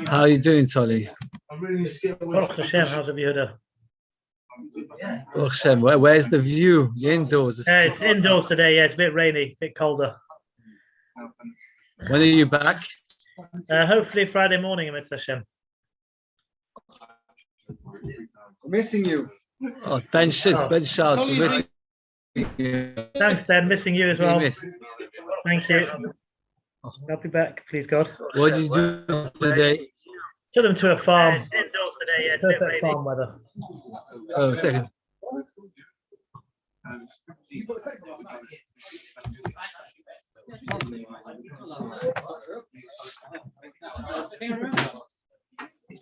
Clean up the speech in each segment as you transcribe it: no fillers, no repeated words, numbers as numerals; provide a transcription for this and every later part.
How are you doing, Tolly? Baruch Hashem, how's the view there? Baruch Hashem, where's the view? The indoors. It's indoors today, yeah, it's a bit rainy, a bit colder. When are you back? Hopefully Friday morning, Amit Hashem. Missing you. Oh, Ben shouts, we're missing you. Thanks, Ben, missing you as well. Thank you. I'll be back, please God. What did you do today? Took them to a farm. Indoors today, yeah, perfect farm weather. Oh, a second.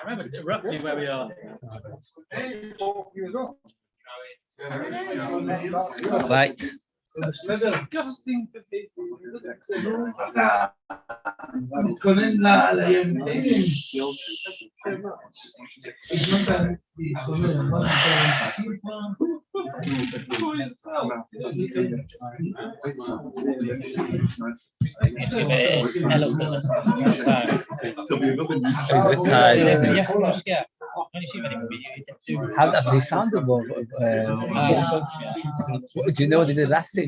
I remember roughly where we are. Right. Disgusting. Have they found the ball? Do you know what they did last year?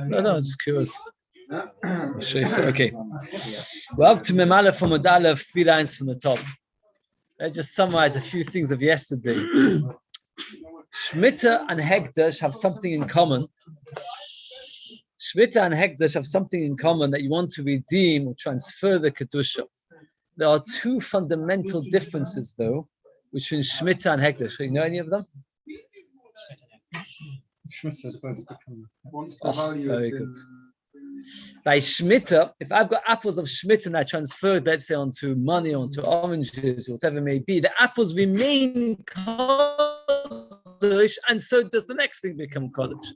No, just curious. Okay. We're up to Memala from Adala, 3 lines from the top. Let's just summarize a few things of yesterday. Shemitah and Hekdesh have something in common. Shemitah and Hekdesh have something in common that you want to redeem or transfer the Kedusha. There are 2 fundamental differences, though, between Shemitah and Hekdesh. Do you know any of them? Oh, very good. By Shemitah, if I've got apples of Shemitah and I transferred, let's say, onto money, onto oranges, whatever it may be, the apples remain Kodesh, and so does the next thing become Kodesh.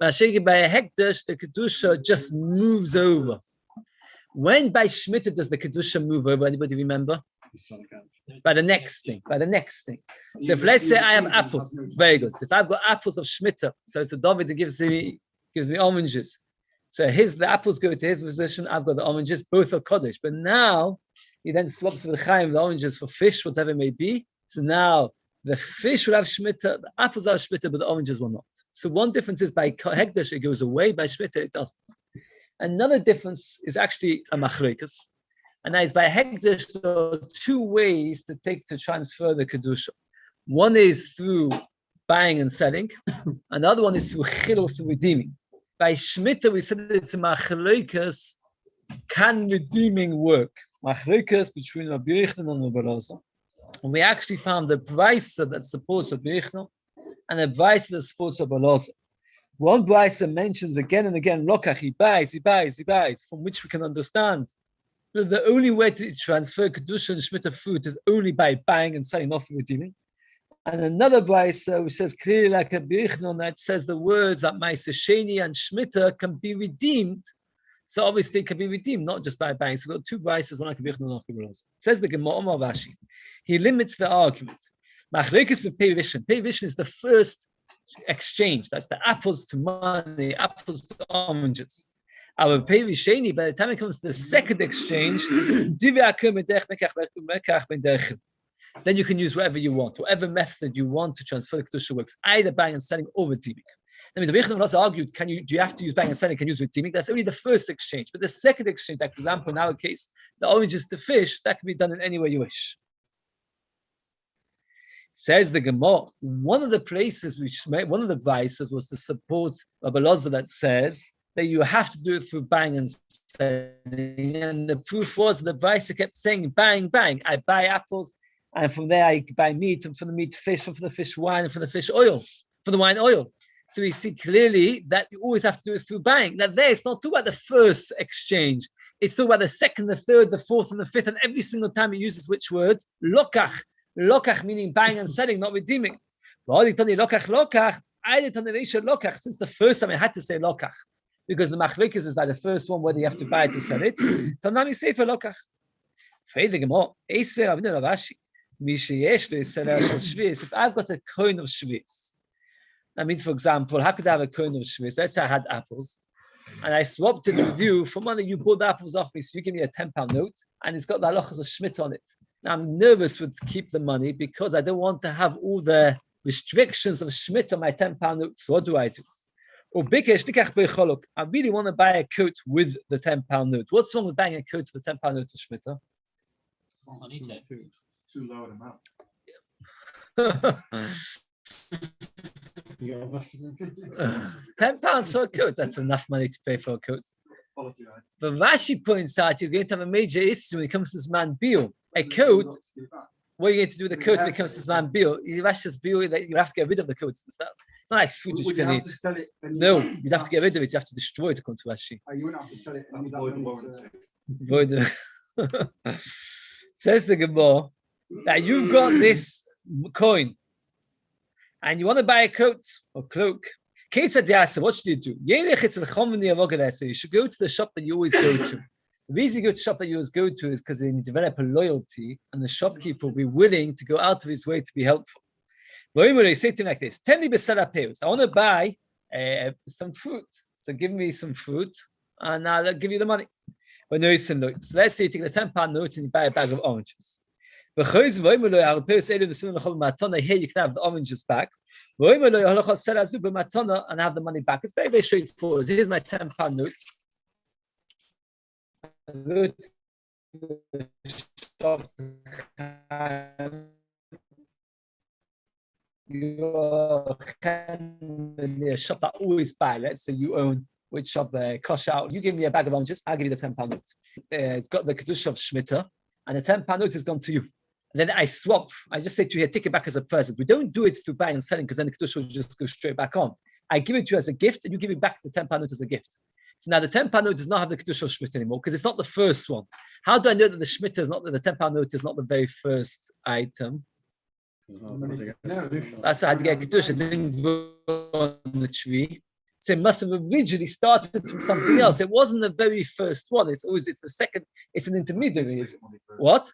Now, by a Hekdesh, the Kedusha just moves over. When by Shemitah does the Kedusha move over? Anybody remember? By the next thing. So if let's say I have apples, very good. So if I've got apples of Shemitah, so it's a David that gives me oranges. So the apples go to his position, I've got the oranges, both are Kodesh. But now he then swaps with Chaim the oranges for fish, whatever it may be. So now the fish will have Shemitah, the apples are Shemitah, but the oranges will not. So one difference is by Hekdesh it goes away, by Shemitah it doesn't. Another difference is actually a Machlokas. And that is by Hekdesh, there are 2 ways to transfer the Kedusha. One is through buying and selling, and the other one is through Chilul, through redeeming. By Shemitah, we said it's a Machlokas, can redeeming work? Machlokas between Rabbi Yochanan and Rabbi Elazar. And we actually found a brisa that supports Rabbi Yochanan and a brisa that supports Rabbi Elazar. One brisa mentions again and again, Lokach, he buys, from which we can understand that the only way to transfer Kedusha and Shemitah fruit is only by buying and selling, not for redeeming. And another brisa which says clearly like a Birichnon that says the words that Moishe Sheni and Shemitah can be redeemed. So obviously it can be redeemed, not just by buying. So we've got 2 brises, one like a Birichnon, one like a Birichnon. Says the Gemara Omar Rashi. He limits the argument. Machlokes with Pei Rishon. Pei Rishon is the first exchange. That's the apples to money, apples to oranges. Our Pei Risheni, by the time it comes to the second exchange, then you can use whatever you want, whatever method you want to transfer the Kedusha works, either buying and selling or redeeming. That means the Bechner also argued, do you have to use buying and selling, can you use redeeming? That's only the first exchange. But the second exchange, like for example, in our case, the oranges to fish, that can be done in any way you wish. Says the Gemara, one of the vices was to support Rabbi Elazar that says that you have to do it through buying and selling. And the proof was the vice kept saying, bang, bang. I buy apples, and from there I buy meat, and from the meat fish, and from the fish wine, and from the fish oil, from the wine oil. So we see clearly that you always have to do it through buying. Now there, it's not talking about the first exchange. It's talking about the second, the third, the fourth, and the fifth, and every single time it uses which word? Lokach. Lokach meaning buying and selling, not redeeming. Lokach. Since the first time I had to say lokach, because the machlokes is by the first one whether you have to buy it to sell it. Tanami say for lokach. If I've got a coin of shvis, that means, for example, how could I have a coin of shvis? Let's say I had apples, and I swapped it with you for money. You bought the apples off me, so you give me a £10 note, and it's got the halachas of Shemitah on it. Now I'm nervous to keep the money because I don't want to have all the restrictions of Shemitah on my £10 note. So what do? I really want to buy a coat with the £10 note. What's wrong with buying a coat with the £10 note of Shemitah? Too low an amount. £10 for a coat, that's enough money to pay for a coat. But Rashi points out you're going to have a major issue when it comes to this man bill. A coat, what are you going to do with the coat when it comes to this man bill? Rashi's bill that you have to get rid of the coats and stuff. It's not like food that you can eat. No, you'd have to get rid of it, you have to destroy it according to Rashi. You wouldn't have to sell it. Says the Gemara that you've got this coin and you want to buy a coat or cloak. What should you do? You should go to the shop that you always go to. The reason you go to the shop that you always go to is because they develop a loyalty and the shopkeeper will be willing to go out of his way to be helpful. You say to him like this, I want to buy some fruit. So give me some fruit and I'll give you the money. So let's say you take the £10 note and you buy a bag of oranges. Here you can have the oranges back. And have the money back. It's very, very straightforward. Here's my £10 note. I go to the shop. The shop that always buy. Let's say you own which shop cash out. You give me a bag of oranges, I'll give you the £10 note. It's got the kedusha of Shemitah, and the £10 note has gone to you. And then I swap. I just say to you, take it back as a present. We don't do it through buying and selling because then the kedusha will just go straight back on. I give it to you as a gift, and you give me back the £10 note as a gift. So now the £10 note does not have the kedusha of Shemitah anymore because it's not the first one. How do I know that the Shemitah is not the £10 note is not the very first item? That's how I had to get kedusha. It didn't grow on the tree. So it must have originally started from something else. It wasn't the very first one. It's the second. It's an intermediary. What?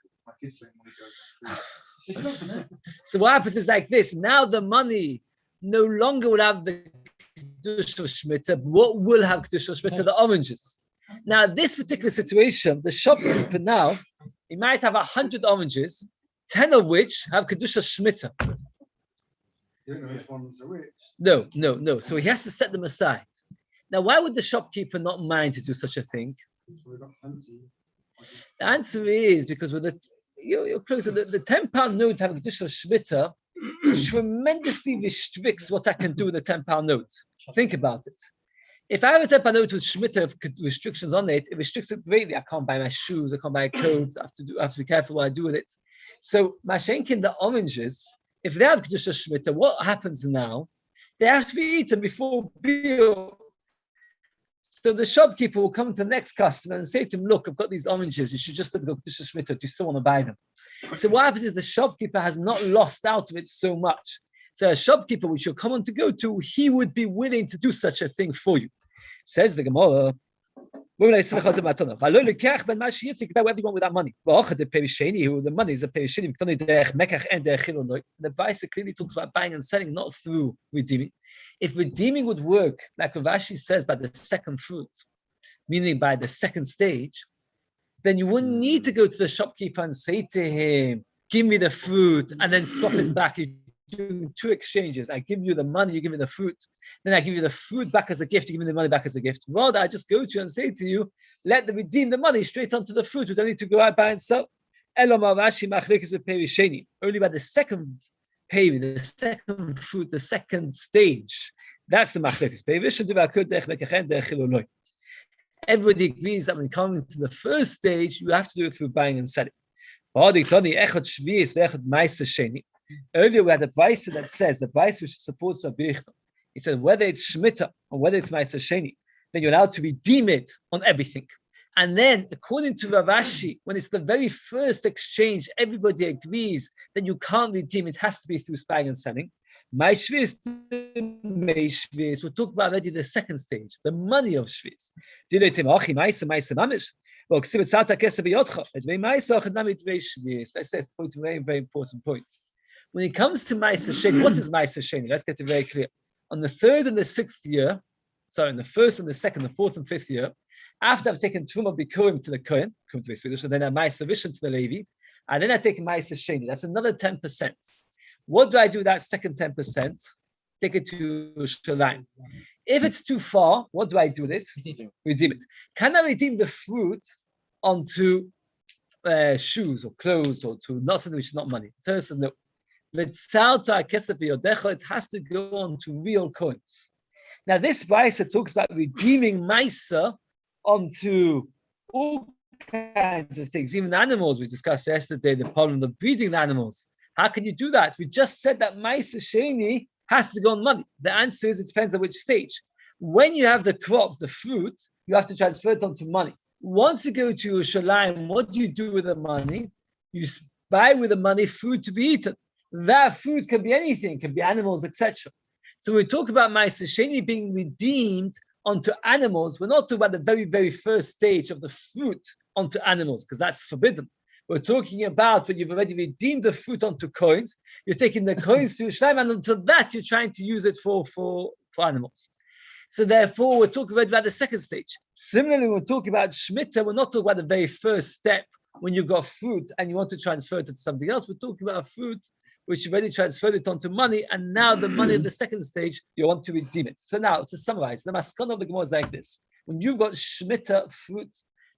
So what happens is like this. Now the money no longer will have the kedusha of Shemitah. What will have kedusha of Shemitah? The oranges. Now this particular situation, the shopkeeper now, he might have 100 oranges, 10 of which have kedusha of Shemitah. You don't know which ones are which. No. So he has to set them aside. Now, why would the shopkeeper not mind to do such a thing? The answer is because with you're closer. The £10 note having kedusha Shemitah tremendously restricts what I can do with the £10 note. Think about it. If I have a £10 note with Shemitah restrictions on it, it restricts it greatly. I can't buy my shoes. I can't buy a coat. I have to be careful what I do with it. So, Mashenkin, the oranges. If they have kedusha Shemitah, what happens now? They have to be eaten before bill. So the shopkeeper will come to the next customer and say to him, "Look, I've got these oranges. You should just let go kedusha Shemitah. Do you still want to buy them?" So what happens is the shopkeeper has not lost out of it so much. So a shopkeeper which you're common to go to, he would be willing to do such a thing for you. Says the Gemara. Whatever you want with that money. The money is a perisheni. The Vaisa clearly talks about buying and selling, not through redeeming. If redeeming would work, like Rashi says, by the second fruit, meaning by the second stage, then you wouldn't need to go to the shopkeeper and say to him, "Give me the fruit," and then swap it back. You do 2 exchanges. I give you the money, you give me the fruit. Then I give you the fruit back as a gift, you give me the money back as a gift. Rather, I just go to you and say to you, let them redeem the money straight onto the fruit. We don't need to go out, buy and sell. Only by the second pay, the second fruit, the second stage. That's the machlekes. Everybody agrees that when coming to the first stage, you have to do it through buying and selling. Earlier we had a Vaisa that says, the Vaisa which supports Rabbi Yochanan, it says whether it's Shemitah or whether it's Ma'aser Sheni, then you're allowed to redeem it on everything. And then, according to Rav Ashi, when it's the very first exchange, everybody agrees that you can't redeem it, has to be through buying and selling. My Shviz, we'll talk about already the second stage, the money of Shviz. Let's say it's a very, very important point. When it comes to Ma'aser Sheni, what is Ma'aser Sheni? Let's get it very clear. On the 3rd and the 6th year, So in the first and the second, the fourth and fifth year, after I've taken Truma Bikurim to the Kohen, and then I Ma'aser Rishon to the Levi, and then I take Ma'aser Sheni. That's another 10%. What do I do with that second 10%? Take it to Shalim. If it's too far, what do I do with it? Redeem it. Can I redeem the fruit onto shoes or clothes or to not something which is not money? So no. It has to go on to real coins. Now this Brisa talks about redeeming Maisa onto all kinds of things, even animals. We discussed yesterday the problem of breeding the animals. How can you do that? We just said that Maisa Sheni has to go on money. The answer is it depends on which stage. When you have the crop, the fruit, you have to transfer it onto money. Once you go to Yerushalayim, what do you do with the money? You buy with the money food to be eaten. That food can be anything, can be animals, etc. So we talk about Ma'aser Sheni being redeemed onto animals. We're not talking about the very, very first stage of the fruit onto animals, because that's forbidden. We're talking about when you've already redeemed the fruit onto coins, you're taking the coins to Yerushalayim, and until that, you're trying to use it for animals. So therefore, we're talking about the second stage. Similarly, when we're talking about Shemitah, we're not talking about the very first step when you've got fruit and you want to transfer it to something else. We're talking about fruit which you've already transferred it onto money, and now the money of the second stage, you want to redeem it. So now, to summarize, the maskana of the Gemara is like this. When you've got Shemitah fruit,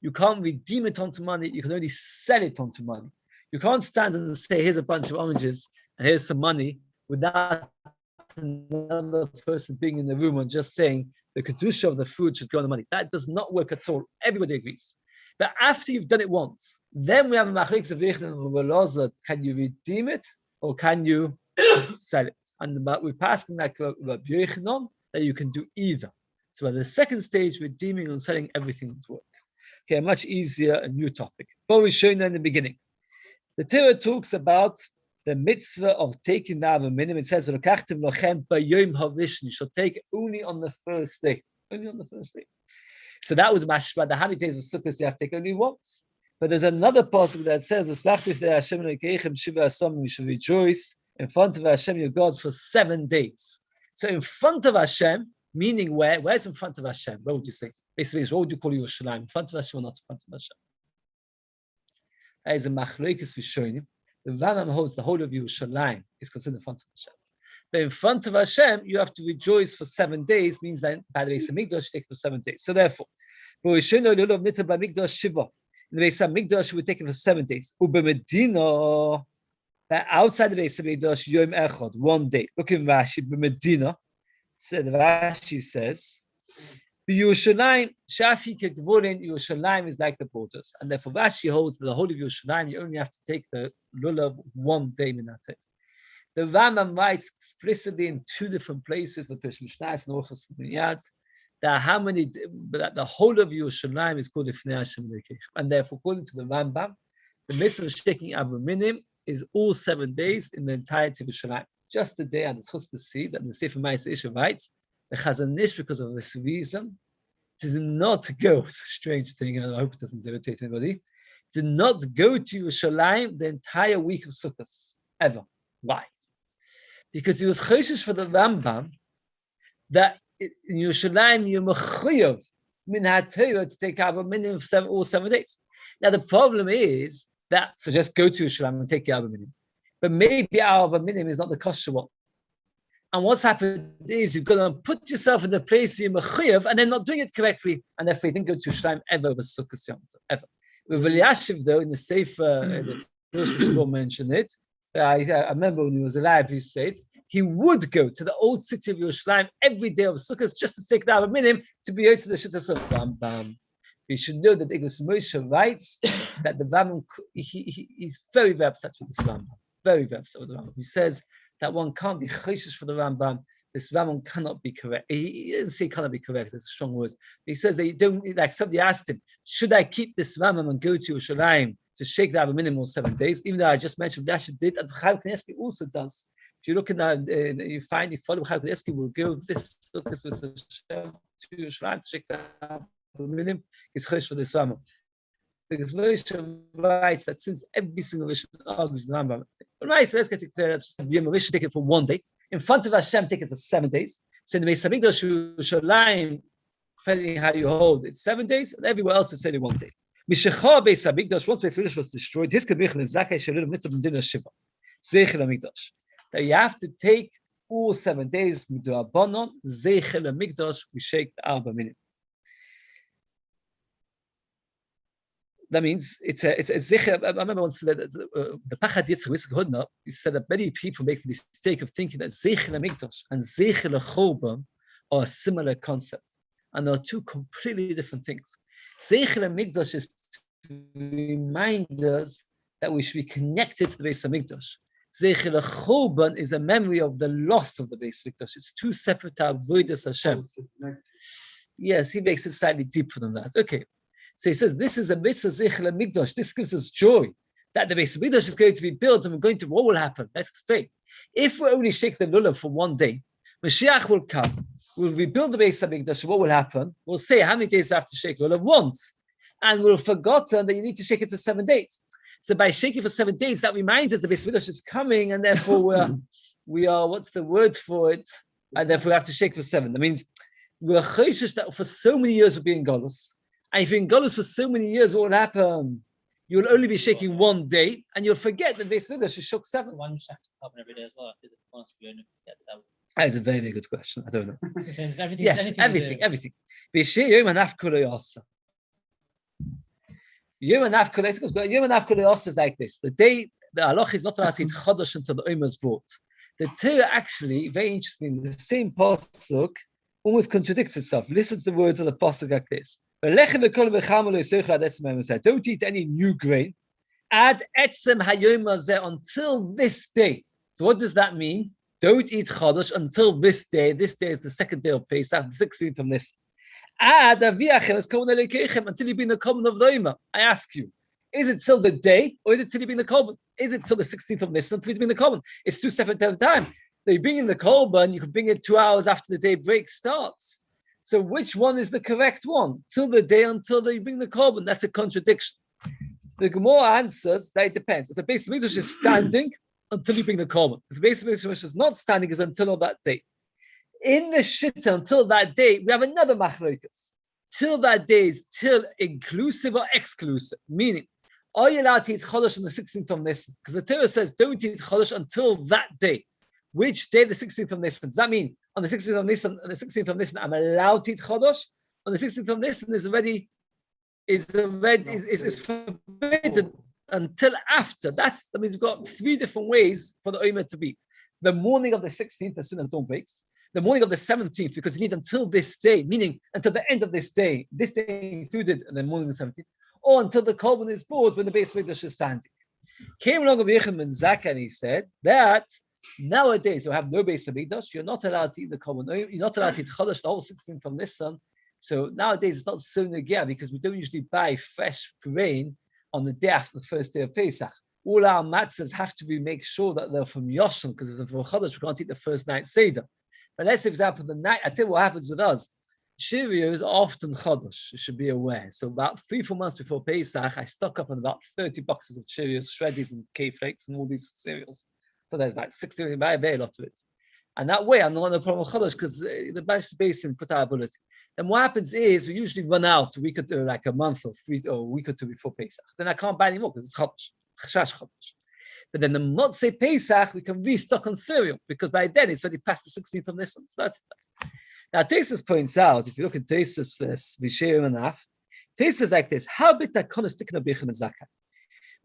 you can't redeem it onto money, you can only sell it onto money. You can't stand and say, here's a bunch of oranges, and here's some money, without another person being in the room and just saying, the kedusha of the food should go on the money. That does not work at all. Everybody agrees. But after you've done it once, then we have a machlokes of Yechon and Rabbi. Can you redeem it or can you sell it? And we're passing like Rabbi Yechon that you can do either. So at the second stage, redeeming and selling everything would work. Okay, a much easier, a new topic. But we're showing in the beginning. The Torah talks about the mitzvah of taking the minimum. It says, you shall take it only on the first day. Only on the first day. So that would mashma the how many days of Sukkot you have to take only once. But there's another passage that says, you should rejoice in front of Hashem your God for 7 days. So in front of Hashem, meaning where? Where's in front of Hashem? Where would you say? Basically, what would you call Yerushalayim? In front of Hashem or not in front of Hashem? That is a machlokes rishonim. The Rambam holds the whole of Yerushalayim is considered in front of Hashem. But in front of Hashem, you have to rejoice for 7 days, means that by the Beis HaMikdash, you take it for 7 days. So therefore, in the Beis HaMikdash, we take it for 7 days. Ubemedina, outside the Beis HaMikdash, Yom Echad, 1 day. Look in Rashi, Bemedina, so the Rashi says, Yerushalayim, Shafi Kekvorin, Yerushalayim is like the borders. And therefore Rashi holds that the whole of Yerushalayim, you only have to take the lulav 1 day minateh. The Rambam writes explicitly in 2 different places, the Pish Mishnayos and Orchos Niyad, that how many, that the whole of Yerushalayim is called Ifnei Hashem Elokeichem. And therefore, according to the Rambam, the mitzvah of shaking Abu Minim is all 7 days in the entirety of Yerushalayim. Just a day, and it's supposed to see that the Sefer Ma'aser Isha writes, the Chazon Ish, because of this reason, did not go, it's a strange thing, and I hope it doesn't irritate anybody, did not go to Yerushalayim the entire week of Sukkot, ever. Why? Because he was choshesh for the Rambam that in Yerushalayim you're mechuyev min haTorah to take Abu Minim all 7 days. Now the problem is that, so just go to Yerushalayim and take your Abu Minim. But maybe our Abu Minim is not the kosher one. And what's happened is you've got to put yourself in the place you're mechuyev and then not doing it correctly. And therefore you didn't go to Yerushalayim ever over Sukkot Yom Tov, ever. With Eliashiv though, in the Sefer, the first Shmuel mentioned it, I remember when he was alive, he said he would go to the old city of Yerushalayim every day of Sukkot just to take the Abu Minim to be out to the Shittas of Rambam. You should know that Igros Moishe writes that the Rambam, he's very, very upset with this Rambam. Very, very upset with the Rambam. He says that one can't be choshesh for the Rambam. This Rambam cannot be correct. He doesn't say cannot be correct, that's a strong word. He says that you don't, like somebody asked him, should I keep this Rambam and go to Yerushalayim to shake the Abu Minim all 7 days? Even though I just mentioned Rashi did, and Chaim Kanievsky also does. If you look in that, you follow Chaim Kanievsky will go this Sukkot with Hashem to Yerushalayim to shake the Abu Minim. It's chosh for this Rambam. Because Moishe writes that since every single Rishon argues the Rambam, right, so let's get it clear. Yom Rishon take it for 1 day. In front of Hashem, take it for 7 days. So in the Beis Hamikdash Yerushalayim, depending how you hold it, 7 days, and everywhere else it's only 1 day. Mishachar Beis Hamikdash, once Beis Hamikdash was destroyed, his kabich is zakei shalulim nitzam din shiva, zeichel Hamikdash. That you have to take all 7 days midrabanon zeichel Hamikdash. We shake the arba minim. That means it's a zeichel. I remember once that the Pachad Yitzchak Witzchak Hudna, he said that many people make the mistake of thinking that zeichel Hamikdash and zeichel Chorban are a similar concept, and they are two completely different things. Zeichel Hamikdash is to remind us that we should be connected to the Beis Hamikdash. Zeichel Chorban is a memory of the loss of the Beis Hamikdash. It's two separate avodas Hashem. Yes, he makes it slightly deeper than that. Okay, so he says this is a mitzvah Zeichel Hamikdash. This gives us joy that the Beis Hamikdash is going to be built, and we're going to. What will happen? Let's explain. If we only shake the lulav for 1 day, Mashiach will come. We'll rebuild the Beis Hamikdash. What will happen? We'll say how many days you have to shake lulav once, and we'll have forgotten that you need to shake it for 7 days. So by shaking for 7 days, that reminds us the Beis Hamikdash is coming, and therefore we are. What's the word for it? And therefore we have to shake for 7. That means we're choshesh that for so many years we'll be in Golus, and if you're in Golus for so many years, what will happen? You'll only be shaking 1 day, and you'll forget that Beis Hamikdash is shook 7. So one shakes carbon every day as well. After the once we only forget that. That is a very, very good question. I don't know. Everything, Yes, everything. Yom Nafkula is like this. The day the halach is not allowed to eat chodesh until the Omer is brought. The Torah actually, very interesting, the same pasuk almost contradicts itself. Listen to the words of the pasuk like this. Don't eat any new grain. Ad etzem hayom hazeh, until this day. So what does that mean? Don't eat chodesh until this day. This day is the 2nd day of Pesach, the 16th of Nisan. Ad aviachem es kohen elokeichem, until you bring the korban of the Omer. I ask you, is it till the day, or is it till you bring the korban? Is it till the 16th of Nisan until you bring the korban? It's two separate times. They bring in the korban, you can bring it 2 hours after the day break starts. So which one is the correct one? Till the day until you bring the korban. That's a contradiction. The Gemara answers that it depends. If the Beis Hamikdash is standing, until you bring the korban. If the Beis Hamikdash is not standing, is until that day. In the Shitta, until that day, we have another machlokas. Till that day is till inclusive or exclusive. Meaning, are you allowed to eat chodesh on the 16th of Nisan? Because the Torah says, don't eat chodesh until that day. Which day? The 16th of Nisan. Does that mean on the 16th of Nisan? On the 16th of Nisan, I'm allowed to eat chodesh. On the 16th of Nisan is forbidden until after. That means we've got 3 different ways for the Omer to be. The morning of the 16th, as soon as dawn breaks. The morning of the 17th, because you need until this day, meaning until the end of this day included, and then morning of the 17th, or until the korban is brought when the Beis Hamikdash is standing. Came along with Yechim and Zaka, and he said that nowadays you have no Beis Hamikdash, you're not allowed to eat the korban, you're not allowed to eat chodesh the whole 16th of Nisan. So nowadays it's not so negia because we don't usually buy fresh grain on the day after the first day of Pesach. All our matzahs have to be make sure that they're from Yoshon, because if they're from Chodesh, we can't eat the first night Seder. But let's say, for example, the night, I tell you what happens with us. Cheerios are often Chodesh, you should be aware. So about 3-4 months before Pesach, I stock up on about 30 boxes of Cheerios, Shreddies and K-Flakes and all these cereals. So there's about 60, I buy a very lot of it. And that way, I'm not on the problem of Chodesh because the basin put our ability. And what happens is we usually run out a week or two, like a month or a week or two before Pesach. Then I can't buy anymore because it's Chodesh, Chashash Chodesh. But then the Motzei Pesach, we can restock on cereal because by then it's already past the 16th of Nisan. So that's that. Now, Tesis points out, if you look at Tesis, Visherim and Af, Tesis like this: how big takonas tikkun Abichim and Zakkai?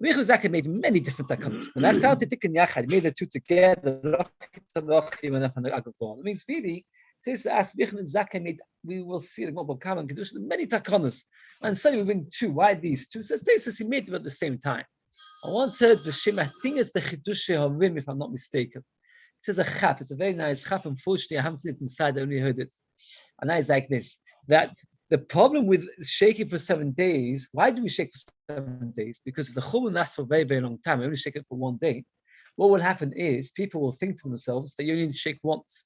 Abichim and Zakkai made many different takonas. And after tikkun Yachad, made the two together. It means really, Tesis asked Abichim and Zakkai made. We will see the Mobile Kaman Kedusha many takonas, and suddenly we bring 2. Why these 2? Says Tesis he made them at the same time. I once heard the Shem, I think it's the Chidushei Harim, if I'm not mistaken. It says a chap. It's a very nice chap. Unfortunately, I haven't seen it inside. I only heard it. And now it's like this: that the problem with shaking for 7 days. Why do we shake for 7 days? Because if the chumah lasts for a very, very long time, we only shake it for 1 day. What will happen is people will think to themselves that you only need to shake once,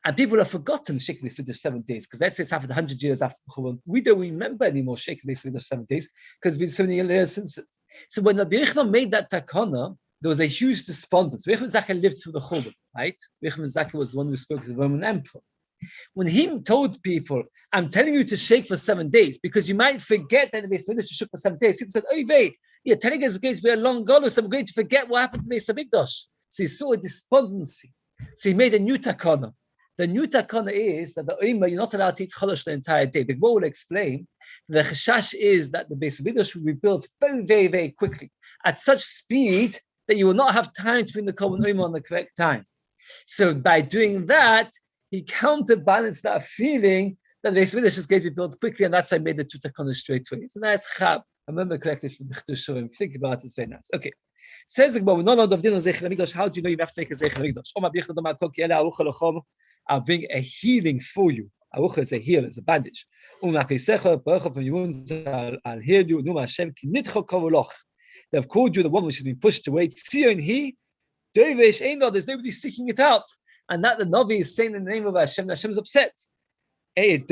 and people have forgotten shaking this for 7 days. Because let's say it's happened 100 years after the chumah, we don't remember anymore shaking this for 7 days because it's been so many years since it. So when Rabbi Yechon made that takana, there was a huge despondence. Rabbi Zakkai lived through the chumah, right? Rabbi Zakkai was the one who spoke to the Roman emperor. When he told people, I'm telling you to shake for 7 days, because you might forget that the Beis Hamikdash shook for 7 days. People said, oh, wait, you're telling us it's going to be a long golus, so I'm going to forget what happened to the Beis Hamikdash. So he saw a despondency. So he made a new takana. The new takana is that the Omer, you're not allowed to eat cholosh the entire day. The Gemara will explain the chashash is that the Beis Hamikdash will be built very, very, very quickly at such speed that you will not have time to bring the korban Omer on the correct time. So by doing that, he counterbalanced that feeling that the Beis Hamikdash is going to be built quickly, and that's why I made the two takanas straight away. It's a nice chab. I remember correctly from the Chedusharim. Think about it, it's very nice. Okay. Says the Gemara, no, of dinner Zeichel Hamikdash. How do you know you have to make a Zeichel Hamikdash? I'll bring a healing for you. Arucha is a heal, it's a bandage. I'll heal you. They've called you the one which has been pushed away. There's nobody seeking it out. And that the Navi is saying in the name of Hashem, Hashem is upset. From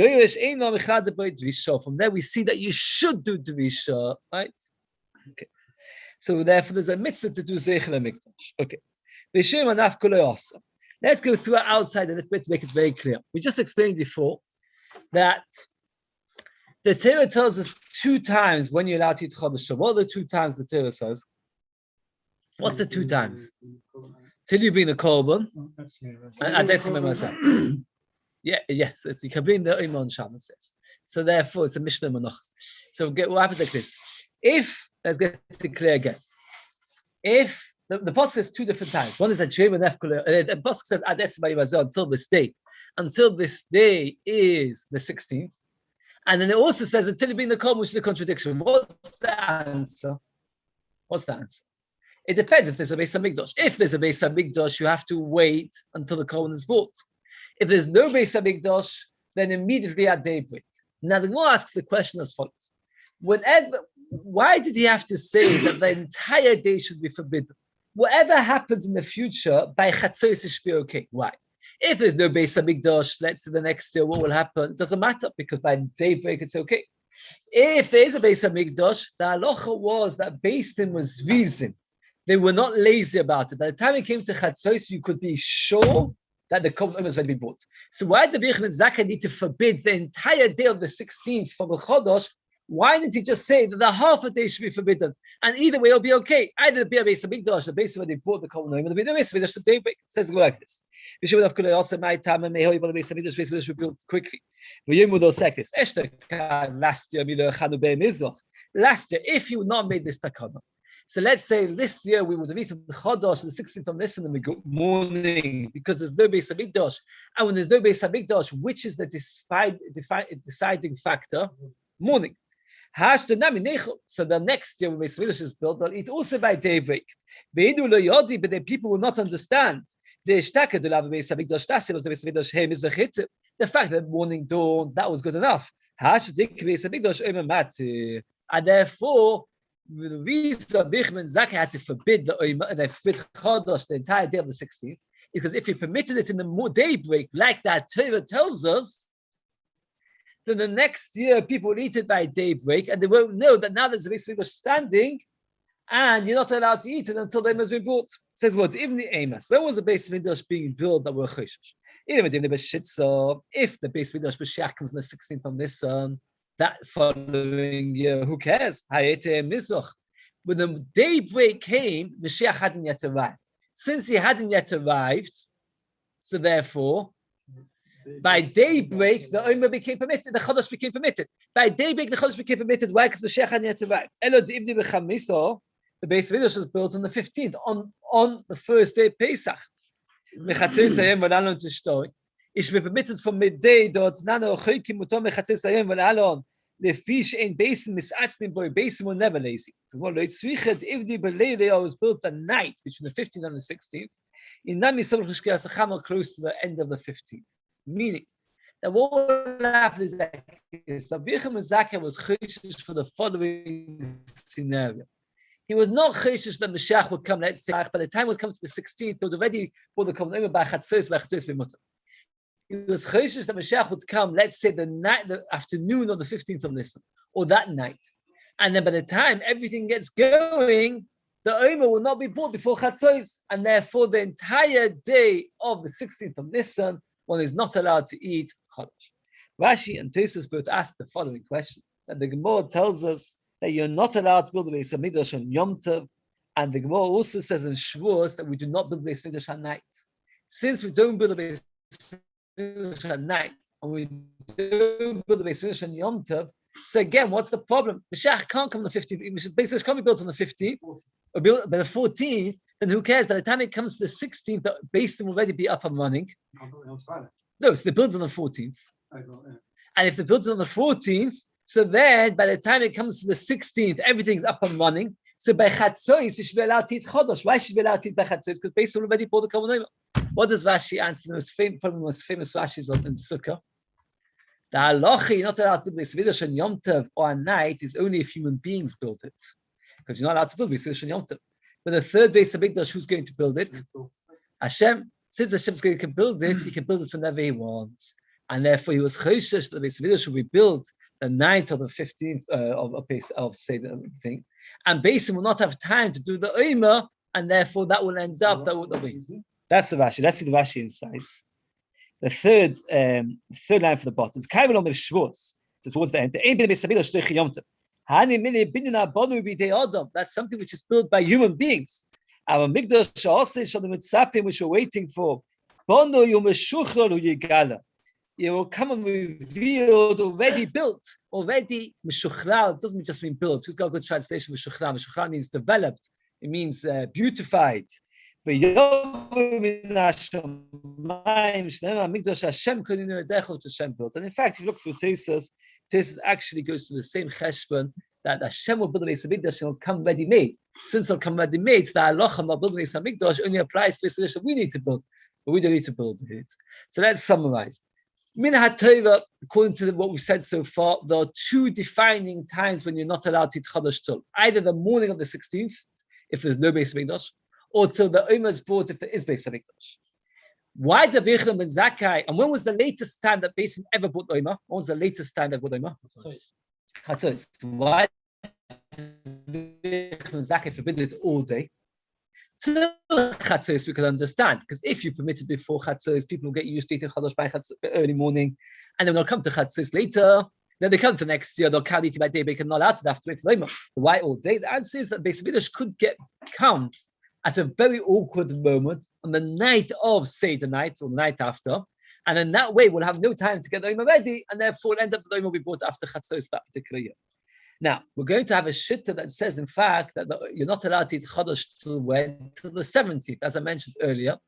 there we see that you should do Dvisha, right? Okay. So therefore there's a mitzvah to do Zeichel HaMikdash. Okay. Let's go through it outside a little bit to make it very clear. We just explained before that the Torah tells us 2 times when you're allowed to eat Chodesh. What are the 2 times the Torah says? What's the 2 times? Till you bring the korban. Yes, you can bring the Omer on Shabbos. So therefore, it's a Mishnah Menachos. So what happens like this? Let's get it clear again. If the pasuk says 2 different times. One is at Sheva Nefkula. The pasuk says Ad Etzem Vayivazeh until this day. Until this day is the 16th. And then it also says until you bring the korban, which is a contradiction. What's the answer? It depends if there's a Beis Hamikdash. If there's a Beis Hamikdash, you have to wait until the korban is brought. If there's no Beis Hamikdash, then immediately at daybreak. Now the Gemara asks the question as follows: why did he have to say that the entire day should be forbidden? Whatever happens in the future, by Chatzos it should be okay. Why? If there's no Beis Hamikdash, let's say the next day, what will happen? It doesn't matter, because by daybreak it's okay. If there is a Beis Hamikdash, the halacha was that Beis Din was vizim. They were not lazy about it. By the time it came to Chatzos, you could be sure that the korban was going to be brought. So why did the Birchim and Zakkai need to forbid the entire day of the 16th from the Chodesh? Why didn't he just say that the half a day should be forbidden? And either way, it'll be okay. Either the Beis Hamikdash, the Beis when they brought the korban, or the Beis Hamikdash the daybreak. Says it like this. We should have also my time and may the Beis Hamikdash be built quickly. Last year, if you would not made this takana. So let's say this year we would have eaten the Chodesh, the 16th of Nisan in the morning, because there's no Beis Hamikdash. And when there's no Beis Hamikdash, which is the deciding factor? Morning. So the next year when Beis Hamikdash is built, they'll eat also by daybreak. But the people will not understand. The fact that morning dawn, that was good enough. And therefore, the reason Birchim and Zakkai had to forbid the Omer and they forbid Chodesh the entire day of the 16th is because if he permitted it in the daybreak, like that Torah tells us, then the next year people will eat it by daybreak and they won't know that now there's a Beis Hamikdash standing and you're not allowed to eat it until the Omer has been brought. It says what? Even the Amos. When was the Beis Hamikdash being built that were Choshesh? If the Beis Hamikdash Mashiach comes on the 16th of Nisan, that following year, who cares? When the daybreak came, Mashiach hadn't yet arrived. Since he hadn't yet arrived, so therefore, by daybreak, the Omer became permitted, the Chodesh became permitted. By daybreak, the Chodesh became permitted. Why? Because Mashiach hadn't yet arrived. The Beis Hamikdash was built on the 15th, on the first day of Pesach. It should be permitted from midday. The fish ain't basin misatznim boy basin were never lazy. So what was built the night between the 15th and the 16th. In close to the end of the 15th. Meaning that what will happen is that Birchim and Zakkai was choshesh for the following scenario. He was not choshesh that Mashiach would come. Let's say by the time it would come to the 16th, he would already brought the korban by Chatzos b'mutar. He was choshesh that Mashiach would come, let's say the afternoon of the 15th of Nisan, or that night. And then by the time everything gets going, the Omer will not be brought before Chatzos, and therefore the entire day of the 16th of Nisan one is not allowed to eat Chodesh. Rashi and Tosfos both ask the following question: that the Gemara tells us that you're not allowed to build a Beis Hamikdash on Yom Tov, and the Gemara also says in Shavuos that we do not build a Beis Hamikdash at night. Since we don't build a Beis Hamikdash at night, and we don't build a Beis Hamikdash on Yom Tov, so again, what's the problem? Mashiach can't come on the 15th. Beis Hamikdash can't be built on the 15th, or built by the 14th. Then who cares? By the time it comes to the 16th, the Beis will already be up and running. No, so they build on the 14th. And if they build it on the 14th, so then by the time it comes to the 16th, everything's up and running. So by Chatzos, you should be allowed to eat Chodesh. Why should you be allowed to eat by Chatzos? Because Beis already bought the Kavanah. What does Rashi answer? The most famous Rashis in Succa. The halacha, you're not allowed to build Beis Hamikdash on Yom Tov or at night is only if human beings build it. Because you're not allowed to build Beis Hamikdash on Yom Tov. But the third Beis Hamikdash, who's going to build it? Hashem. Since Hashem's going to build it, he can build it whenever he wants. And therefore, he was choshesh that the Beis Hamikdash should be built the 9th or the 15th of say the thing, and Beisim will not have time to do the Yome, and therefore that will end up that will be. That's the Rashi. That's the Rashi insights. The third line for the bottom is Kaivan Omer Shavuos. Towards the end, the Ein Beis Hamikdash Shloich Yom Tov. Hani Mili Binina Banu B'Dei Adam. That's something which is built by human beings. Our Mikdash Sha'aseh Shalom Mitzapim, which we're waiting for. Banu Yom Meshuchar Yigala. It will come and revealed, already built, already Meshuchral. Doesn't just mean built. Who's got a good translation of Meshuchral? Meshuchral means developed. It means beautified. And in fact, if you look through Tosfos, Tosfos actually goes to the same cheshbon that Hashem will build a Beis Hamikdash and will come ready-made. Since it'll come ready-made, the halacha of building a Beis Hamikdash only applies to Beis Hamikdash that we need to build, but we don't need to build it. So let's summarize. Min HaTorah, according to what we've said so far, there are two defining times when you're not allowed to eat Chodesh till. Either the morning of the 16th, if there's no Beis Hamikdash, or till the Yome is brought if there is Beis Hamikdash. Why did Bechim ben Zakkai? And when was the latest time that Beis ever brought Yome? When was the latest time that brought Yome? Chatzos. Why did Bechim ben Zakkai forbid it all day? Till Chatzos we can understand, because if you permit it before Chatzos, people will get used to eating Chodesh by Chatzos early morning, and then they'll come to Chatzos later. Then they come to next year, they'll count eating by day, but they can not out to have to wait for Yoma. Why all day? The answer is that Beis Hamikdash could come at a very awkward moment on the night of Seder night or the night after, and in that way we'll have no time to get the Yoma ready, and therefore end up the Yoma will be brought after Chatzos that particular year. Now, we're going to have a shitta that says, in fact, that you're not allowed to eat Chodesh till when? Till the 17th, as I mentioned earlier.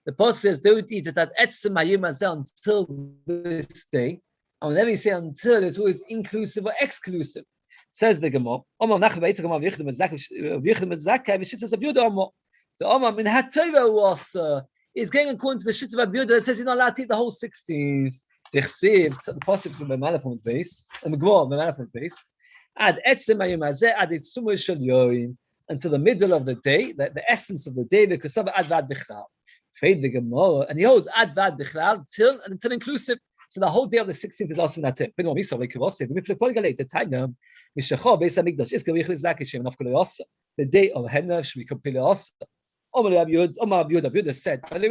The Pasuk says, don't eat it at Etzem Hayom Hazeh until this day. And whenever you say until, it's always inclusive or exclusive. Says the Gemara, so Omar min HaTorah was is going according to the shitta of Abiyudah that says you're not allowed to eat the whole 16th. The Pasuk from the Malachim base, and the Gemara the Malachim base. Ad etzem hayom hazeh ad itzumah shel yom, until the middle of the day, the essence of the day, because of ad vad bichlal. Fade the Gemara, and he holds ad vad bichlal till and until inclusive. So the whole day of the 16th is also not it. The day of Henna should be completely also. Omar Abiyudah said, that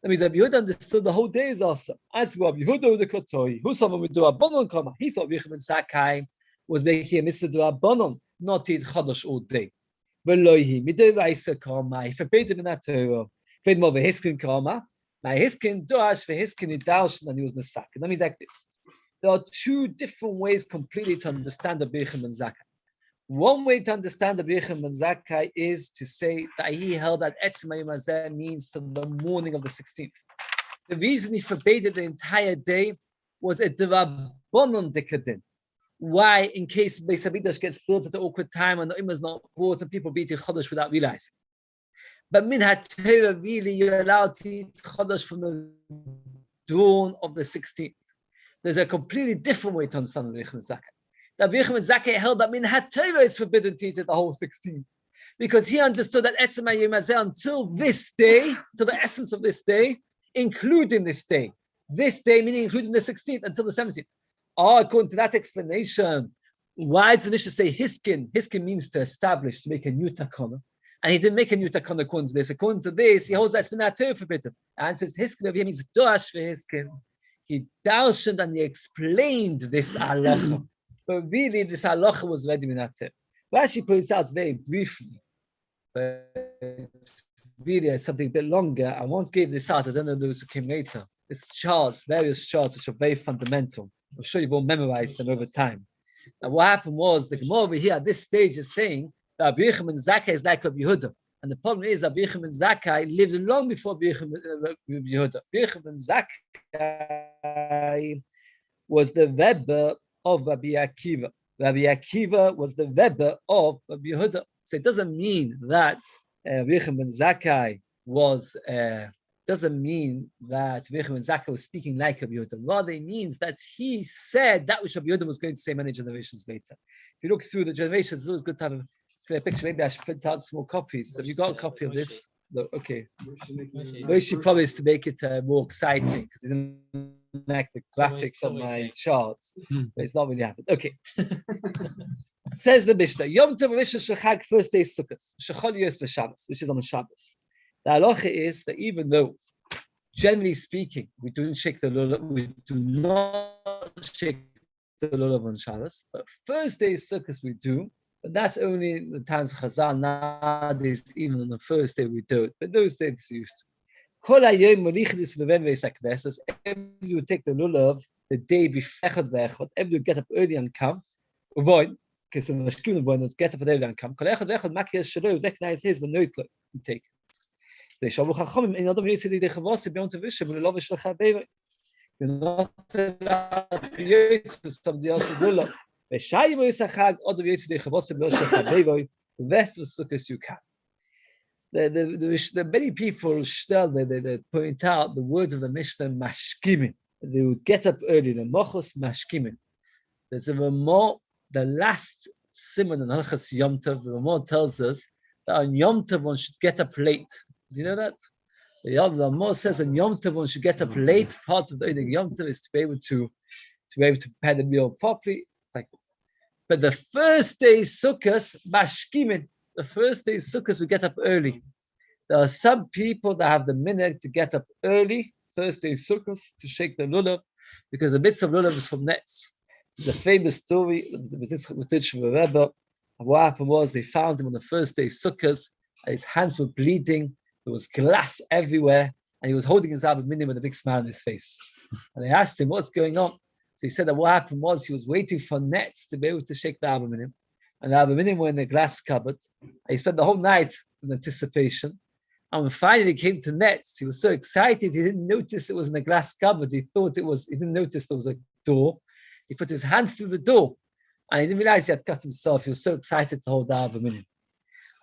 means Abiyudah understood the whole day is also. As Abiyudah the Kotoi, who someone would do a bonon kama, he thought Yechim and Sakai was making a mitzvah to a bonon, not to eat Chodesh all day. Velohi, midoraisa kama, he forbade him in that Torah. Forbade him over Hiskin kama, my Hiskin doash for Hiskin idalsh, and he was Masak. Let me like this. There are two different ways completely to understand the Yechim and Zakai. One way to understand the Yechim ben Zakkai is to say that he held that Etzem Hayom Hazeh means to the morning of the 16th. The reason he forbade it the entire day was a D'Rabbanan Dikadin. Why? In case Beis Hamikdash gets built at the awkward time and the Yoma is not brought and people beat Chodesh without realizing. But Min HaTorah, really, you're allowed to eat Chodesh from the dawn of the 16th. There's a completely different way to understand the Yechim ben Zakkai. That Yechim ben Zakkai held that Min HaTorah it's forbidden to eat it the whole 16th, because he understood that Etzem Hayom Hazeh until this day, to the essence of this day, including this day meaning including the 16th until the 17th. According to that explanation, why does the Mishnah say Hiskin? Hiskin means to establish, to make a new takana. And he didn't make a new takon according to this. According to this, he holds that's been that forbidden. And says hiskin of him means dosh for hiskin. He darshaned and he explained this halacha. But really, this halacha was already minater. Rashi points out very briefly, but it's really something a bit longer. I once gave this out. I don't know those who came later. This charts, various charts, which are very fundamental. I'm sure you've all memorized them over time. Now, what happened was the Gemara over here at this stage is saying that Rabbi Yochanan Zakkai is like Rabbi Yehuda. And the problem is that Rabbi Yochanan Zakkai lived long before Rabbi Yehuda. Rabbi Yochanan Zakkai was the Rebbe of Rabbi Akiva. Rabbi Akiva was the Rebbe of Rabbi Yehuda. So it doesn't mean that Rabbi Yochanan Zakkai was, doesn't mean that Rabbi Yochanan Zakkai was speaking like Rabbi Yehuda. Rather, it means that he said that which Rabbi Yehuda was going to say many generations later. If you look through the generations, it's always good to have a clear picture. Maybe I should print out small copies. So if you got a copy of this, no, okay. Moishe promised to make it more exciting because he didn't like the graphics on my charts, but it's not really happened. Okay. Says the Mishnah, Yom Tov Rishon Shechag, first day Sukkot, Shechol Yos B'Shabbos, which is on the Shabbos. The halacha is that even though, generally speaking, we don't shake the lulav, we do not shake the lulav on Shabbos, but first day Sukkot we do. But that's only in the times of Chazal. Nowadays, even on the first day, we do it. But those days we used to. Kol hayom molichidus leven ve'isakveses. Everybody would take the lulav the day before echad ve'echad. Everybody would get up early and come. Avoid, because the mashkim would get up early and come. Kol echad ve'echad makiyas shelo would recognize his v'noitlo and take it. They shavu chachamim in other words they chavasi beyond to v'shem v'lo v'shlecha beva. You're not allowed to use for somebody else's lulav. The rest of the sukkahs you can. The many people still they point out the words of the Mishnah mashkimin. They would get up early. The mochos mashkimin. There's a Ramah, the last simon in Halachas Yom Tov. The Ramah tells us that on Yom Tov one should get up late. Do you know that? The Ramah says on Yom Tov one should get up late. Part of the Yom Tov is to be able to prepare the meal properly. But the first day Sukkot, mashkimin. The first day Sukkot, we get up early. There are some people that have the minhag to get up early, first day Sukkot, to shake the lulav, because the mitzvah of lulav is from nets. There's a famous story with Rebbe. What happened was they found him on the first day Sukkot, and his hands were bleeding. There was glass everywhere, and he was holding his Abba Minim with a big smile on his face. And they asked him, "What's going on?" So he said that what happened was he was waiting for nets to be able to shake the Abba Minim. And the Abba Minim were in the glass cupboard. And he spent the whole night in anticipation. And when finally he came to nets, he was so excited, he didn't notice it was in the glass cupboard. He didn't notice there was a door. He put his hand through the door. And he didn't realize he had cut himself. He was so excited to hold the Abba Minim.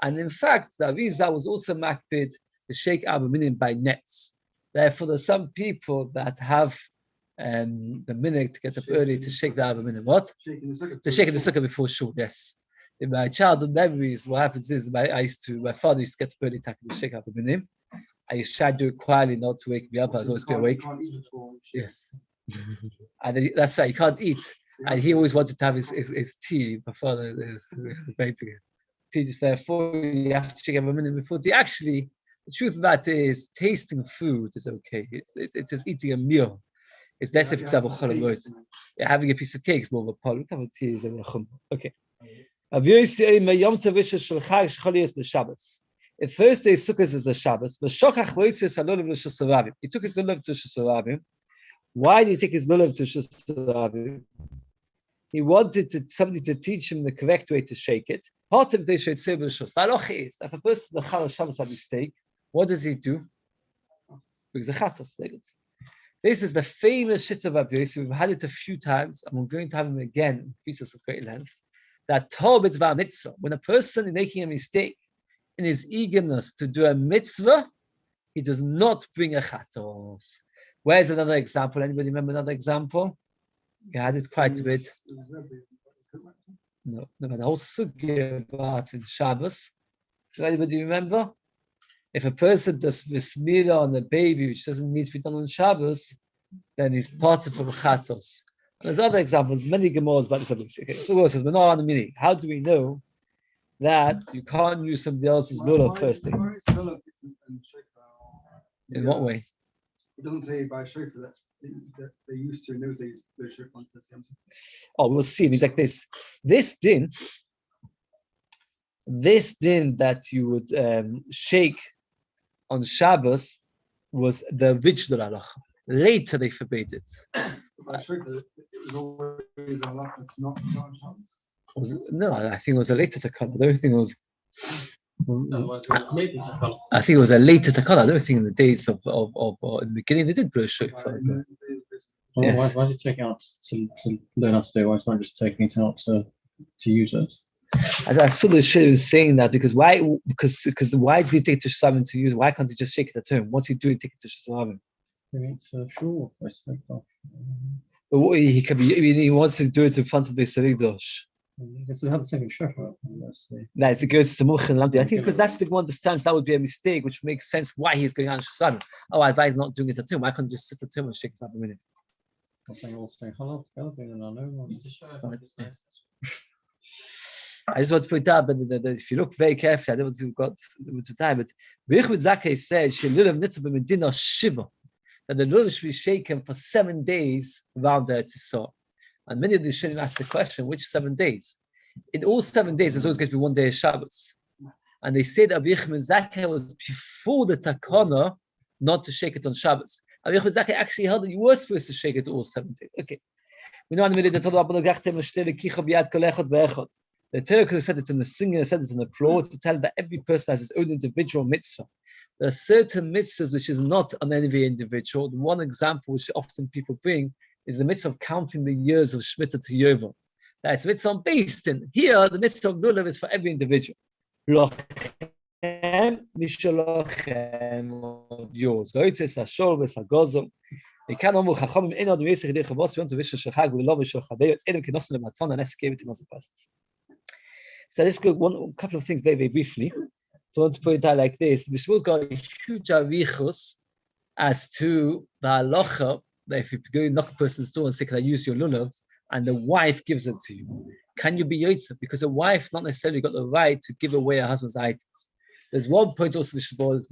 And in fact, the Arizal was also makpid to shake Abba Minim by nets. Therefore, there's some people that have the minhag to get up early to shake the Abba Minim. What? To shake the sukkah before shul, yes. In my childhood memories, what happens is my father used to get up early to shake Abba Minim. I used to try to do it quietly, not to wake me up. I was always be awake. Yes. And that's right, he can't eat. And he always wanted to have his tea. My father is very big. Tea, just therefore, you have to shake Abba Minim before tea. Actually, the truth about it is, tasting food is okay. It's just eating a meal. It's less if it's having a piece of cake is more of a pot. Look how the tea is okay. The first day Sukkot is the Shabbos. He took his lulav to Shusarabim. Why did he take his lulav to Shusarabim? He wanted somebody to teach him the correct way to shake it. Part of they should say b'shus. The halacha is that if a person is a Shabbos by mistake, what does he do? Because a chatas. This is the famous shit of Rabbi Yosef. We've had it a few times, and we're going to have him again in pieces of great length. That Torah mitzvah mitzvah. When a person is making a mistake in his eagerness to do a mitzvah, he does not bring a chatos. Where's another example? Anybody remember another example? You had it quite a bit. No, the whole Succa about in Shabbos. Does anybody remember? If a person does mismila on a baby which doesn't need to be done on Shabbos, then he's part of chatos. There's other examples, many Gemaras about this. Okay, so it says, we're not on the meaning. How do we know that you can't use somebody else's lulav first thing. In what way? It doesn't say by shofar that they used to in those days. Their shofar on this. Oh, we'll see. It's like this. This din that you would shake on Shabbos was the original halacha. Later they forbade it. By shofar, it was always a lot. It's not on Shabbos. No, I think it was a later takana. I don't think it was. I think it was a later takana. I don't think in the days of in the beginning they did blow shofar. Yes. Why is he taking out to learn how to do? Why is not just taking it out to use it? I saw the shit was saying that because why? Because why did he take it to Shushavim to use? Why can't he just shake it at home? What's he doing? Take it to Shushavim. Sure, I expect off. But what, he wants to do it in front of the Sarigdosh. Because they have the second shofar. No, it's a good to Muchin Lamdi. I think because that's the one understands that would be a mistake, which makes sense why he's going on Shushavim. Oh, why he's not doing it at home? Why can't he just sit at home and shake it up a minute? I'm saying all saying hello, I just want to point out, but if you look very carefully, I don't want to got to time, but Bechut Zakeh said Shelilav Nitzah Medina Shiva, that the lulav should be shaken for 7 days around the Eretz Yisrael. And many of the Shillim ask the question, which 7 days? In all 7 days, there's always going to be 1 day of Shabbos. And they say that Bechut Zakeh was before the Takana not to shake it on Shabbos. And Bechut Zakeh actually held that you were supposed to shake it all 7 days. Okay. We know in the middle of the Torah could have said it in the singular, said it in the plural, to tell that every person has his own individual mitzvah. There are certain mitzvahs which is not on any individual. The one example which often people bring is the mitzvah of counting the years of Shemitah to Yome. That's mitzvah on based in. Here, the mitzvah of lulav is for every individual. Yours. You can't almost chachamim in other ways. They want to wish a shachag with love, shachadei. Adam can also learn matzah and ask gave it to him. So let's go one couple of things very, very briefly. So I want to point out like this: the Shmuel got a huge arichos as to the halacha that if you go knock a person's door and say, "Can I use your lulav?" and the wife gives it to you, can you be yotzer? Because a wife not necessarily got the right to give away her husband's items. There's one point also the Shabbat is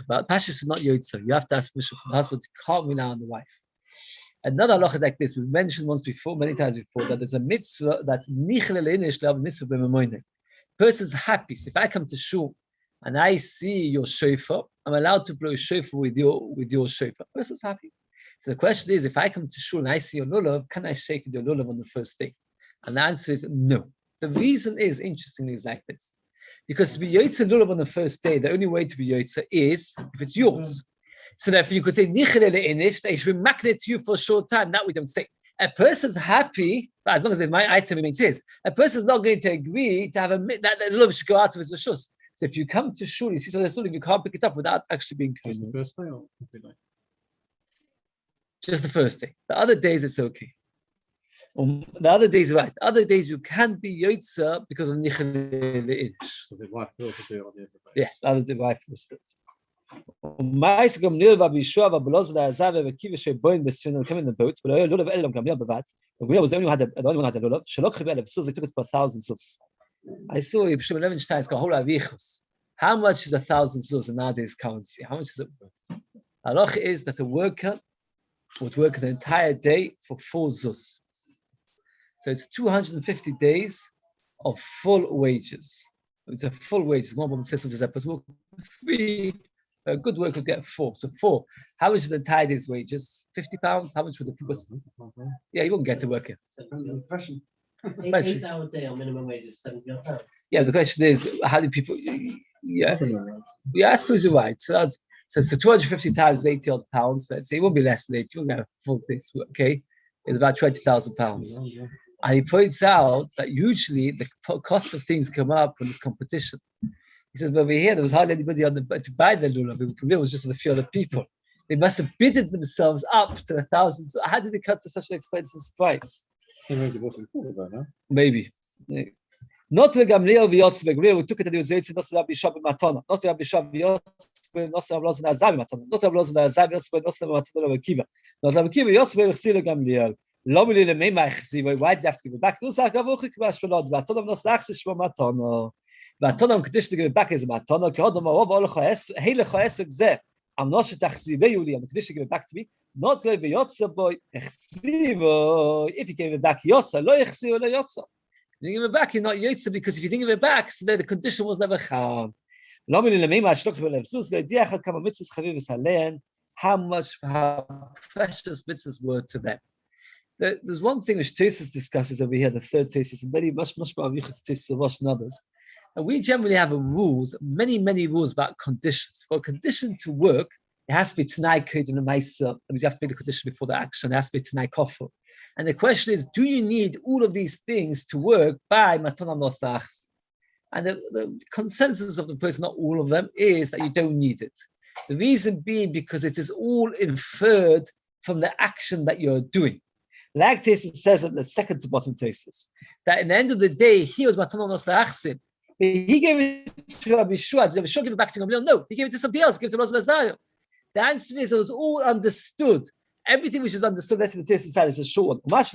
about Pashas is not yotzer. You have to ask the husband to calm me down the wife. Another halacha is like this. We mentioned once before, many times before, that there's a mitzvah that nichle leinish le'av mitzvah b'memoineh. Person's happy. So if I come to shul and I see your shofar, I'm allowed to blow shofar with your shofar. Person's happy. So the question is, if I come to shul and I see your lulav, can I shake your lulav on the first day? And the answer is no. The reason is, interestingly, is like this. Because to be yotzer lulav on the first day, the only way to be yotzer is if it's yours. So therefore you could say nichle leinish, they should be magnet to you for a short time. That we don't say. A person's happy, but as long as it's my item remains his. A person's not going to agree to have that lulav should go out of his reshus. So if you come to shul, you see something that's you can't pick it up without actually being clean. Just the first day or just the first day. The other days it's okay. The other days, right? The other days you can be yotzer because of nichle leinish. So the wife will do it on the other day. Yes, the other wife will do it. Mais Gamliel va Bishua va Beloz va Azav va Kiva she'boin besfin came in the boat, but lulav elam Gamliel bevat. Gamliel was the only one who had the lulav. Shalok chibel so they took it for 1,000 zus. I saw Yibshim 11 times got whole avichos. How much is 1,000 zus in nowadays currency? How much is it worth? Halach is that a worker would work the entire day for 4 zus. So it's 250 days of full wages. It's a full wages. One woman says something like that, but 3. A good worker would get 4. So 4. How much is the entire day's wages? £50? How much would the people? Yeah, you wouldn't get to work here. Depends on the question. 8-hour day on minimum wage is £70. Yeah, the question is, how do people? Yeah, I suppose you're right. So 250 times 80 odd pounds. Let's say it won't be less than 80. You won't get a full day's work. Okay, it's about £20,000. And he points out that usually the cost of things come up when there's competition. He says, but over here, there was hardly anybody to buy the lulav. It was just a few other people. They must have bidded themselves up to 1,000. So how did they cut to such an expensive price? Maybe. Not the Gamliel v'yotzbe. Gamliel, we took it and he was yotzbe, not the Rabbi Shab matana. Not the Rabbi Shab yotzbe, not the Rabbi Loz v'azav matana. Not the Rabbi Loz v'azav yotzbe, not the matana Rabbi Kiva. Not the Rabbi Kiva yotzbe v'chzir Gamliel. Why did you have to give it back? Matana and Kedusha to give it back is a matana. Kehodom Arov Olacha Hele Chayesuk Zeh. I'm not sure Tachzivei Yuli. I'm Kedusha give it back to me. Not Lo V'Yotza Boy Echzivo. If you gave it back Yotza, Lo Echzivo Lo Yotza. You give it back, you're not Yotza, because if you didn't give it back, so then the condition was never Cham. How precious mitzvahs were to them. There's one thing which Tesis discusses over here, the third Tesis, and very much more Tesis than others. And we generally have many rules about conditions. For a condition to work, it has to be Tanai Kid and a Maisa. That means you have to make the condition before the action. It has to be Tanai Kofel. And the question is, do you need all of these things to work by Matanam Nostachs? And the consensus of the person, not all of them, is that you don't need it. The reason being because it is all inferred from the action that you're doing. Like Tesis says at the second to bottom Tesis, that in the end of the day, he was Matanon Nostachsim. He gave it to Rabbi Shua. Did Rabbi Shua give it back to Gamliel? No, he gave it to somebody else. He gave it to Rosh Lazar. The answer is it was all understood. Everything which is understood, let's see the Tesis side is a short one. That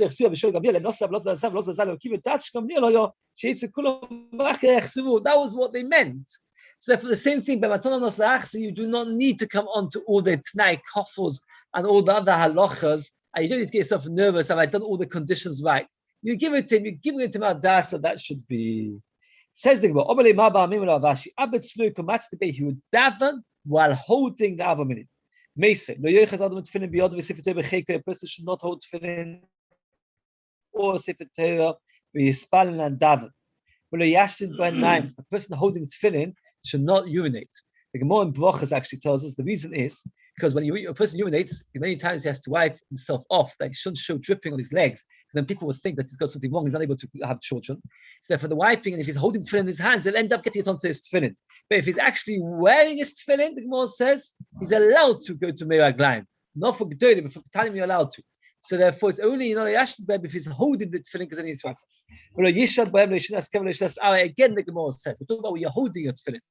was what they meant. So therefore, the same thing, by Matanon Nostachsim, you do not need to come on to all the Tnai Kofos and all the other halachas. And you don't need to get yourself nervous. Have I done all the conditions right? You give it to him. You give it to him. So that should be. Says the Gemara. He would daven while holding the Abba Minim. A person should not hold tefillin or Sefer Torah. And daven. A person holding tefillin should not urinate. The Gemara in Brachas actually tells us the reason is because when a person urinates, many times he has to wipe himself off, that he shouldn't show dripping on his legs, because then people will think that he's got something wrong, he's not able to have children. So therefore the wiping, and if he's holding tefillin in his hands, he'll end up getting it onto his tefillin. But if he's actually wearing his tefillin, the Gemara says, he's allowed to go to Meiraglaim. Not for G'dolim, but for K'tanim you're allowed to. So therefore it's only a Yashad Beb if he's holding the tefillin, because then he's wipes. Again, the Gemara says, we're talking about when you're holding your tefillin.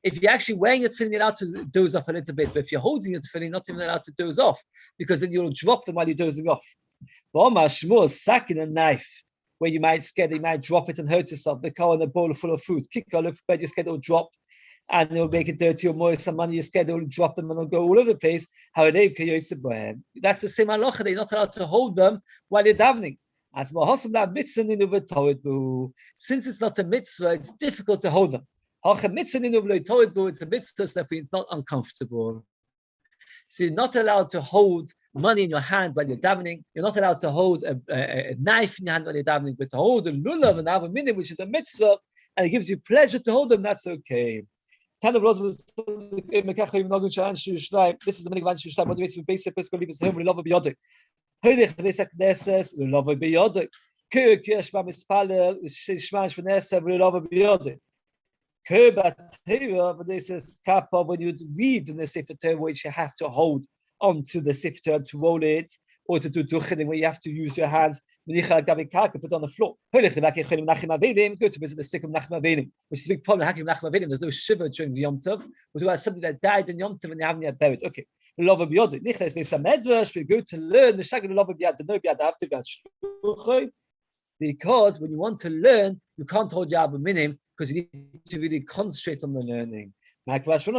If you're actually wearing your tefillin, you're allowed to doze off a little bit. But if you're holding your tefillin, not even allowed to doze off, because then you'll drop them while you're dozing off. Sacking a knife, where you might scare, you might drop it and hurt yourself. The car in a bowl full of food. Kick a look for bed, you're scared it'll drop, and it'll make it dirty or moist. Some money, you're scared it'll drop them and they'll go all over the place. That's the same halacha. They're not allowed to hold them while you're davening. Since it's not a mitzvah, it's difficult to hold them. It's a mitzvah, therefore it's not uncomfortable. So you're not allowed to hold money in your hand while you're davening. You're not allowed to hold a knife in your hand while you're davening, but to hold a lulav and have a minim, which is a mitzvah, and it gives you pleasure to hold them, that's okay. This is the meaning of Anshu Shleim. What do you mean? Basic person leave his home with love of biyodek. Heilig Knesset Knesses, love of biyodek. Kirkish Bamispalel, Shishmash Vanessa, love of biyodek. But this is kappa when you read in the Sefer Torah, which you have to hold onto the Sefer Torah to roll it, or to do duchening, where you have to use your hands. Put on the floor. Go to visit the sick of Nachman Avelim, which is a big problem. There's no shiva during the Yom Tov. We're talking about something that died in Yom Tov and they haven't yet buried. Okay. We go to learn the Shagin love of Yad, the no Yad after Yad. Because when you want to learn, you can't hold your Abba Minim, because you need to really concentrate on the learning. How careful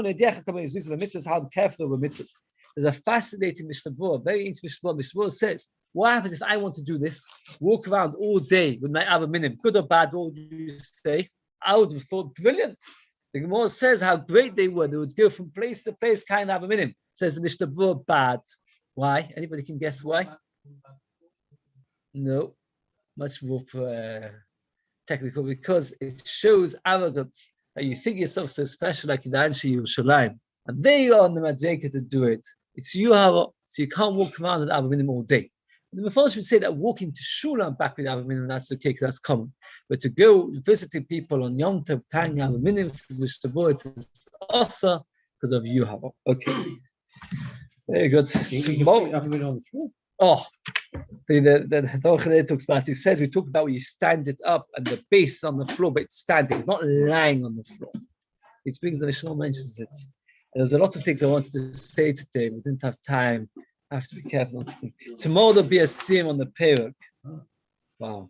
with mitzvahs. There's a fascinating Mishnah Berurah, very interesting Mishnah Berurah. Mishnah Berurah says, what happens if I want to do this, walk around all day with my Abba Minim, good or bad, what would you say? I would have thought brilliant. The Gemara says how great they were. They would go from place to place, kind of Abba Minim. Says the Mishnah Berurah, bad. Why? Anybody can guess why? No. Much more technical, because it shows arrogance that you think yourself so special, like in the Anshe Yerushalayim, and they are on the Madreka to do it. It's you, so you can't walk around with Abba Minim all day. And the Mephosh would say that walking to Shul and back with Abba Minim, that's okay, because that's common. But to go visiting people on Yom Tov, carrying Abba Minim, which the boy is also because of you, Hava. Okay. Very good. Oh, the talks about. He says we talk about where you stand it up and the base on the floor, but it's standing, it's not lying on the floor. It brings the Mishnah mentions it. And there's a lot of things I wanted to say today, but we didn't have time. I have to be careful. Tomorrow there'll be a sim on the Perek. Wow.